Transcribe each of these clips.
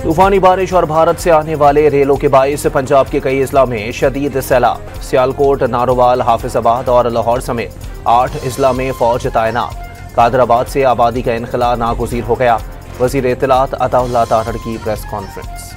तूफानी बारिश और भारत से आने वाले रेलों के बाइस पंजाब के कई अजला में शदीद सैलाब। सियालकोट, नारोवाल, हाफिजाबाद और लाहौर समेत 8 अजला में फौज तैनात। कादराबाद से आबादी का इनखला नागुज़ीर हो गया। वज़ीर इत्तलात अताउल्लाह तारड़ की प्रेस कॉन्फ्रेंस।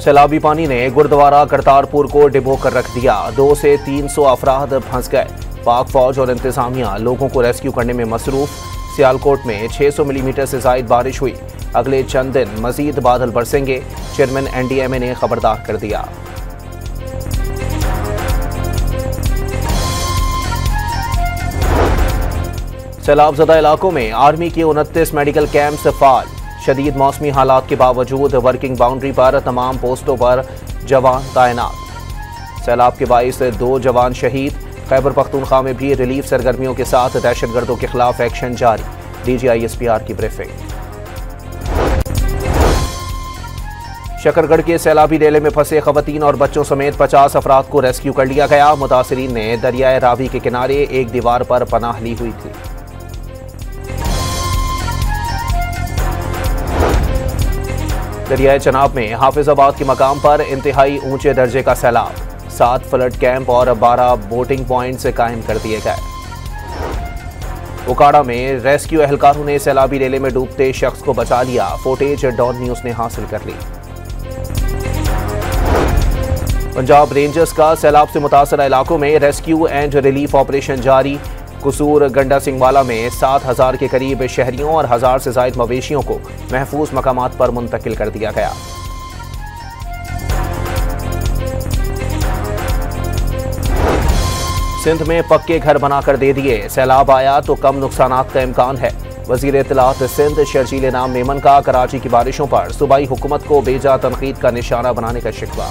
सैलाबी पानी ने गुरुद्वारा करतारपुर को डिबो कर रख दिया। 200 से 300 अफराद फंस गए। पाक फौज और इंतजामिया लोगों को रेस्क्यू करने में मसरूफ। सियालकोट में 600 मिलीमीटर से ज़ायद बारिश हुई। अगले चंद दिन मजीद बादल बरसेंगे। चेयरमैन NDMA ने खबरदार कर दिया। सैलाबज़दा इलाकों में आर्मी के 29 मेडिकल कैंप्स फाल। शदीद मौसमी हालात के बावजूद वर्किंग बाउंड्री पर तमाम पोस्टों पर जवान तैनात। सैलाब के बाइस 2 जवान शहीद। खैबर पख्तूनख्वा में भी रिलीफ सरगर्मियों के साथ दहशतगर्दों के खिलाफ एक्शन जारी। DGI SPR की ब्रीफिंग। शकरगढ़ के सैलाबी रेले में फंसे खवातीन और बच्चों समेत 50 अफराद को रेस्क्यू कर लिया गया। मुतासिरीन ने दरियाए रावी के किनारे एक दीवार पर पनाह ली हुई थी। दरियाए चनाब में हाफिजाबाद के मकाम पर इंतहाई ऊंचे दर्जे का सैलाब। 7 फ्लड कैंप और 12 बोटिंग पॉइंट्स कायम कर दिए गए। उकाड़ा में रेस्क्यू एहलकारों ने सैलाबी रेले में डूबते शख्स को बचा लिया। फुटेज डॉन न्यूज ने हासिल कर ली। पंजाब रेंजर्स का सैलाब से मुतासर इलाकों में रेस्क्यू एंड रिलीफ ऑपरेशन जारी। कसूर गंडा सिंहवाला में 7000 के करीब शहरियों और 1000 से ज़ायद मवेशियों को महफूज मकामात पर मुंतकिल कर दिया गया। सिंध में पक्के घर बनाकर दे दिए। सैलाब आया तो कम नुकसानात का इम्कान है। वज़ीर इत्तलात सिंध शर्जील नाम मेमन का कराची की बारिशों पर सूबाई हुकूमत को बेजा तनकीद का निशाना बनाने का शिकवा।